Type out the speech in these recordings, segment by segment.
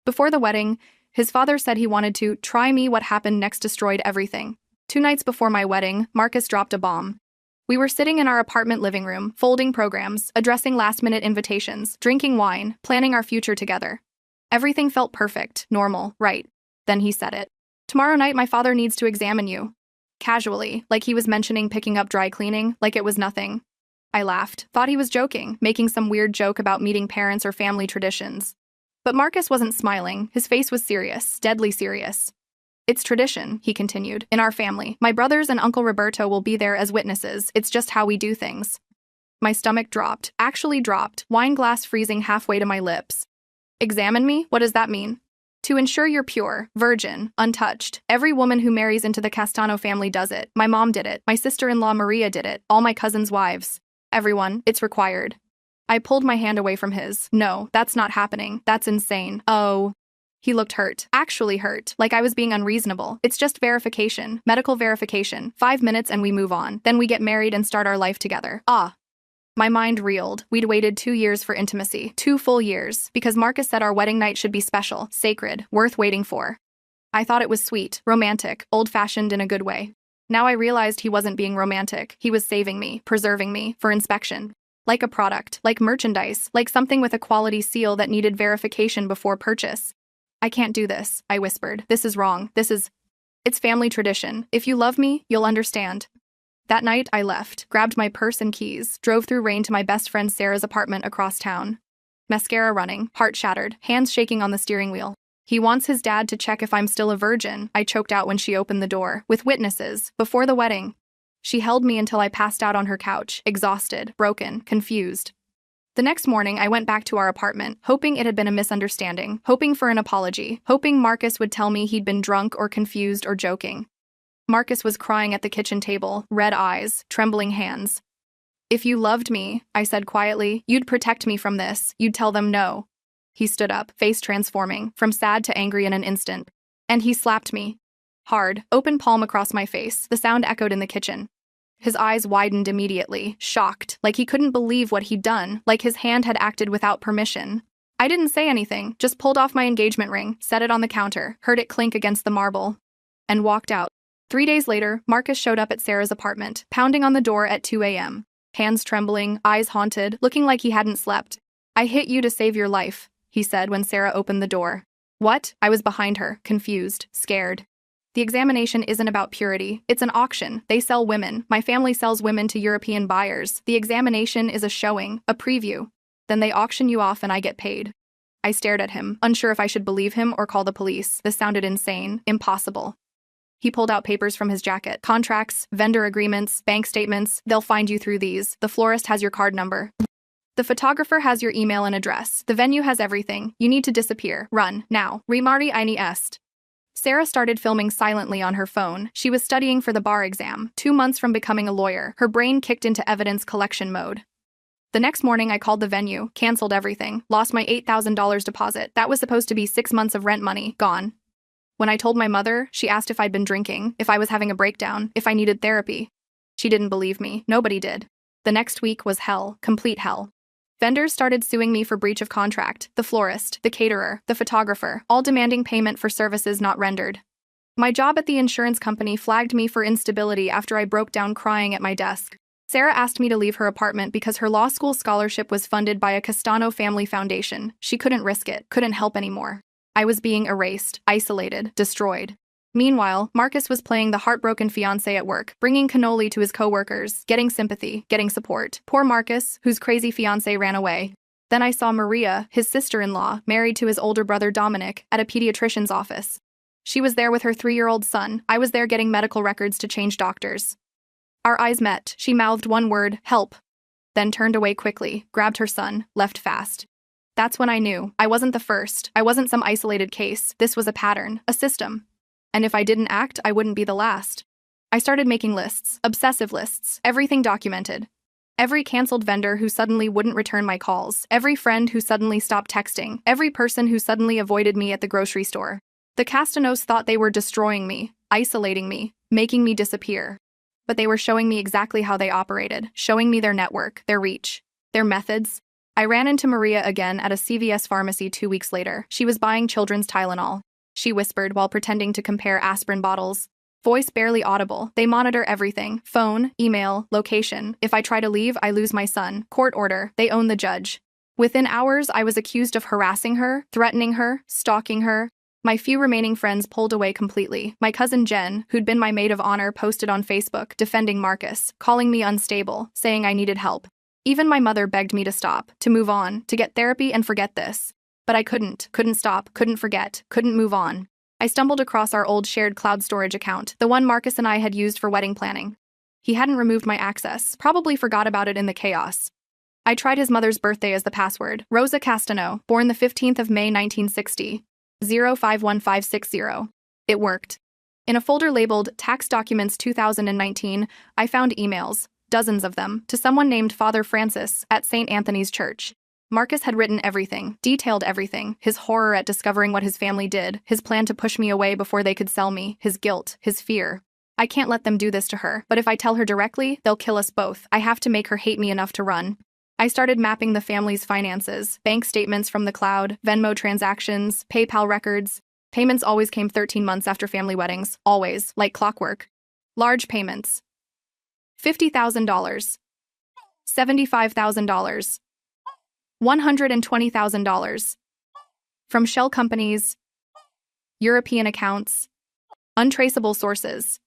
Before the wedding, his father said he wanted to try me. What happened next destroyed everything. 2 nights before my wedding, Marcus dropped a bomb. We were sitting in our apartment living room, folding programs, addressing last-minute invitations, drinking wine, planning our future together. Everything felt perfect, normal, right. Then he said it. Tomorrow night my father needs to examine you. Casually, like he was mentioning picking up dry cleaning, like it was nothing. I laughed, thought he was joking, making some weird joke about meeting parents or family traditions. But Marcus wasn't smiling, his face was serious, deadly serious. It's tradition, he continued, in our family. My brothers and Uncle Roberto will be there as witnesses, it's just how we do things. My stomach dropped, actually dropped, wine glass freezing halfway to my lips. Examine me? What does that mean? To ensure you're pure, virgin, untouched. Every woman who marries into the Castano family does it. My mom did it. My sister-in-law Maria did it. All my cousins' wives. Everyone, it's required. I pulled my hand away from his. No, that's not happening. That's insane. Oh. He looked hurt. Actually hurt. Like I was being unreasonable. It's just verification. Medical verification. 5 minutes and we move on. Then we get married and start our life together. Ah. My mind reeled. We'd waited 2 years for intimacy. 2 full years. Because Marcus said our wedding night should be special, sacred, worth waiting for. I thought it was sweet, romantic, old-fashioned in a good way. Now I realized he wasn't being romantic. He was saving me, preserving me, for inspection. Like a product, like merchandise, like something with a quality seal that needed verification before purchase. I can't do this, I whispered. This is wrong. It's family tradition. If you love me, you'll understand. That night, I left, grabbed my purse and keys, drove through rain to my best friend Sarah's apartment across town. Mascara running, heart shattered, hands shaking on the steering wheel. He wants his dad to check if I'm still a virgin, I choked out when she opened the door, with witnesses, before the wedding. She held me until I passed out on her couch, exhausted, broken, confused. The next morning, I went back to our apartment, hoping it had been a misunderstanding, hoping for an apology, hoping Marcus would tell me he'd been drunk or confused or joking. Marcus was crying at the kitchen table, red eyes, trembling hands. If you loved me, I said quietly, you'd protect me from this, you'd tell them no. He stood up, face transforming, from sad to angry in an instant. And he slapped me. Hard, open palm across my face, the sound echoed in the kitchen. His eyes widened immediately, shocked, like he couldn't believe what he'd done, like his hand had acted without permission. I didn't say anything, just pulled off my engagement ring, set it on the counter, heard it clink against the marble, and walked out. 3 days later, Marcus showed up at Sarah's apartment, pounding on the door at 2 a.m. Hands trembling, eyes haunted, looking like he hadn't slept. I hit you to save your life, he said when Sarah opened the door. What? I was behind her, confused, scared. The examination isn't about purity. It's an auction. They sell women. My family sells women to European buyers. The examination is a showing, a preview. Then they auction you off and I get paid. I stared at him, unsure if I should believe him or call the police. This sounded insane, impossible. He pulled out papers from his jacket. Contracts, vendor agreements, bank statements. They'll find you through these. The florist has your card number. The photographer has your email and address. The venue has everything. You need to disappear. Run, now. Rimari ini est. Sarah started filming silently on her phone. She was studying for the bar exam, 2 months from becoming a lawyer. Her brain kicked into evidence collection mode. The next morning, I called the venue, canceled everything, lost my $8,000 deposit. That was supposed to be 6 months of rent money, gone. When I told my mother, she asked if I'd been drinking, if I was having a breakdown, if I needed therapy. She didn't believe me. Nobody did. The next week was hell, complete hell. Vendors started suing me for breach of contract, the florist, the caterer, the photographer, all demanding payment for services not rendered. My job at the insurance company flagged me for instability after I broke down crying at my desk. Sarah asked me to leave her apartment because her law school scholarship was funded by a Castano family foundation. She couldn't risk it, couldn't help anymore. I was being erased, isolated, destroyed. Meanwhile, Marcus was playing the heartbroken fiancé at work, bringing cannoli to his coworkers, getting sympathy, getting support. Poor Marcus, whose crazy fiancé ran away. Then I saw Maria, his sister-in-law, married to his older brother Dominic, at a pediatrician's office. She was there with her 3-year-old son. I was there getting medical records to change doctors. Our eyes met. She mouthed one word, help. Then turned away quickly, grabbed her son, left fast. That's when I knew. I wasn't the first. I wasn't some isolated case. This was a pattern, a system. And if I didn't act, I wouldn't be the last. I started making lists, obsessive lists, everything documented. Every canceled vendor who suddenly wouldn't return my calls, every friend who suddenly stopped texting, every person who suddenly avoided me at the grocery store. The Castanos thought they were destroying me, isolating me, making me disappear. But they were showing me exactly how they operated, showing me their network, their reach, their methods. I ran into Maria again at a CVS pharmacy 2 weeks later. She was buying children's Tylenol. She whispered while pretending to compare aspirin bottles. Voice barely audible. They monitor everything. Phone, email, location. If I try to leave, I lose my son. Court order. They own the judge. Within hours, I was accused of harassing her, threatening her, stalking her. My few remaining friends pulled away completely. My cousin Jen, who'd been my maid of honor, posted on Facebook, defending Marcus, calling me unstable, saying I needed help. Even my mother begged me to stop, to move on, to get therapy and forget this. But I couldn't stop, couldn't forget, couldn't move on. I stumbled across our old shared cloud storage account, the one Marcus and I had used for wedding planning. He hadn't removed my access, probably forgot about it in the chaos. I tried his mother's birthday as the password, Rosa Castano, born the 15th of May 1960, 051560. It worked. In a folder labeled Tax Documents 2019, I found emails, dozens of them, to someone named Father Francis at St. Anthony's Church. Marcus had written everything, detailed everything, his horror at discovering what his family did, his plan to push me away before they could sell me, his guilt, his fear. I can't let them do this to her, but if I tell her directly, they'll kill us both. I have to make her hate me enough to run. I started mapping the family's finances, bank statements from the cloud, Venmo transactions, PayPal records. Payments always came 13 months after family weddings, always, like clockwork. Large payments. $50,000. $75,000. $120,000. From shell companies, European accounts, untraceable sources.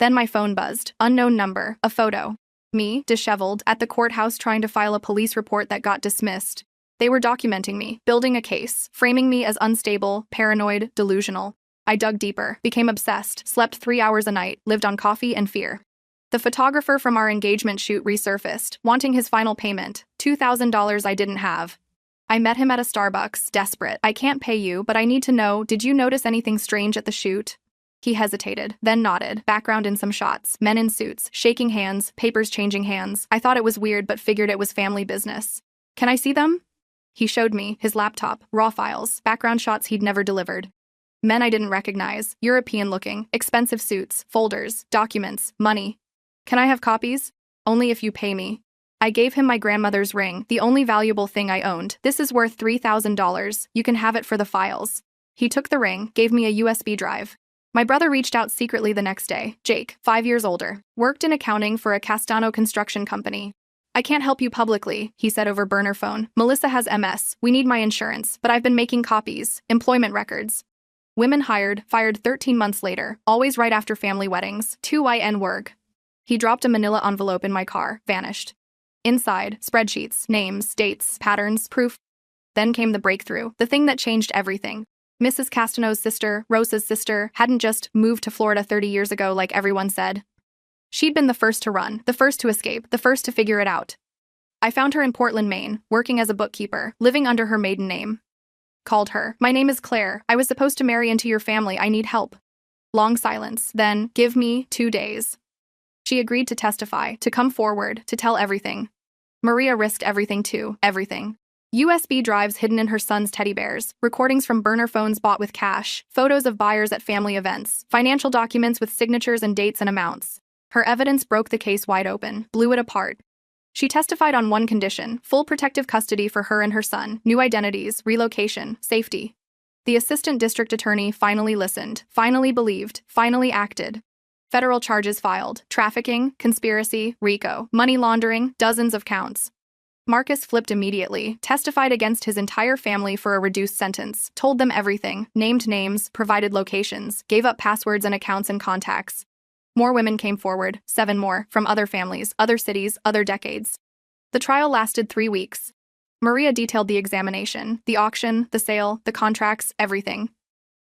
Then my phone buzzed. Unknown number, a photo. Me, disheveled, at the courthouse trying to file a police report that got dismissed. They were documenting me, building a case, framing me as unstable, paranoid, delusional. I dug deeper, became obsessed, slept 3 hours a night, lived on coffee and fear. The photographer from our engagement shoot resurfaced, wanting his final payment, $2,000 I didn't have. I met him at a Starbucks, desperate. I can't pay you, but I need to know, did you notice anything strange at the shoot? He hesitated, then nodded, background in some shots, men in suits, shaking hands, papers changing hands. I thought it was weird but figured it was family business. Can I see them? He showed me, his laptop, raw files, background shots he'd never delivered. Men I didn't recognize, European-looking, expensive suits, folders, documents, money. Can I have copies? Only if you pay me. I gave him my grandmother's ring, the only valuable thing I owned. This is worth $3,000. You can have it for the files. He took the ring, gave me a USB drive. My brother reached out secretly the next day. Jake, 5 years older, worked in accounting for a Castano construction company. I can't help you publicly, he said over burner phone. Melissa has MS. We need my insurance, but I've been making copies, employment records. Women hired, fired 13 months later, always right after family weddings. 2IN work. He dropped a manila envelope in my car, vanished. Inside, spreadsheets, names, dates, patterns, proof. Then came the breakthrough, the thing that changed everything. Mrs. Castano's sister, Rosa's sister, hadn't just moved to Florida 30 years ago like everyone said. She'd been the first to run, the first to escape, the first to figure it out. I found her in Portland, Maine, working as a bookkeeper, living under her maiden name. Called her. My name is Claire. I was supposed to marry into your family. I need help. Long silence. Then, give me 2 days. She agreed to testify, to come forward, to tell everything. Maria risked everything too, everything. USB drives hidden in her son's teddy bears, recordings from burner phones bought with cash, photos of buyers at family events, financial documents with signatures and dates and amounts. Her evidence broke the case wide open, blew it apart. She testified on one condition: full protective custody for her and her son, new identities, relocation, safety. The assistant district attorney finally listened, finally believed, finally acted. Federal charges filed: trafficking, conspiracy, RICO, money laundering, dozens of counts. Marcus flipped immediately, testified against his entire family for a reduced sentence, told them everything, named names, provided locations, gave up passwords and accounts and contacts. More women came forward, 7 more, from other families, other cities, other decades. The trial lasted 3 weeks. Maria detailed the examination, the auction, the sale, the contracts, everything.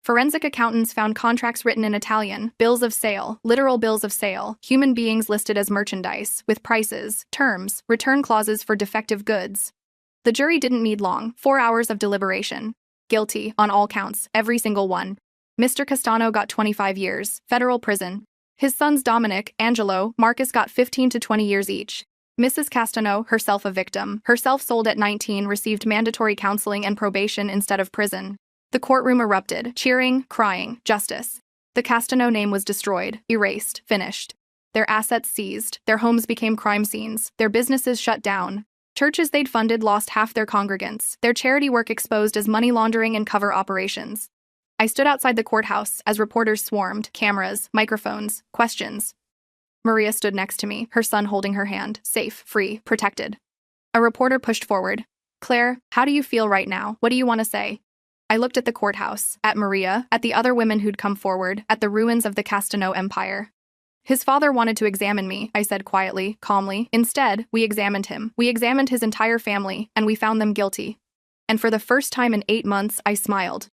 Forensic accountants found contracts written in Italian, bills of sale, literal bills of sale, human beings listed as merchandise, with prices, terms, return clauses for defective goods. The jury didn't need long, 4 hours of deliberation. Guilty, on all counts, every single one. Mr. Castano got 25 years, federal prison. His sons Dominic, Angelo, Marcus got 15 to 20 years each. Mrs. Castano, herself a victim, herself sold at 19, received mandatory counseling and probation instead of prison. The courtroom erupted, cheering, crying, justice. The Castano name was destroyed, erased, finished. Their assets seized, their homes became crime scenes, their businesses shut down. Churches they'd funded lost half their congregants, their charity work exposed as money laundering and cover operations. I stood outside the courthouse as reporters swarmed, cameras, microphones, questions. Maria stood next to me, her son holding her hand, safe, free, protected. A reporter pushed forward. Claire, how do you feel right now? What do you want to say? I looked at the courthouse, at Maria, at the other women who'd come forward, at the ruins of the Castano Empire. His father wanted to examine me, I said quietly, calmly. Instead, we examined him. We examined his entire family, and we found them guilty. And for the first time in 8 months, I smiled.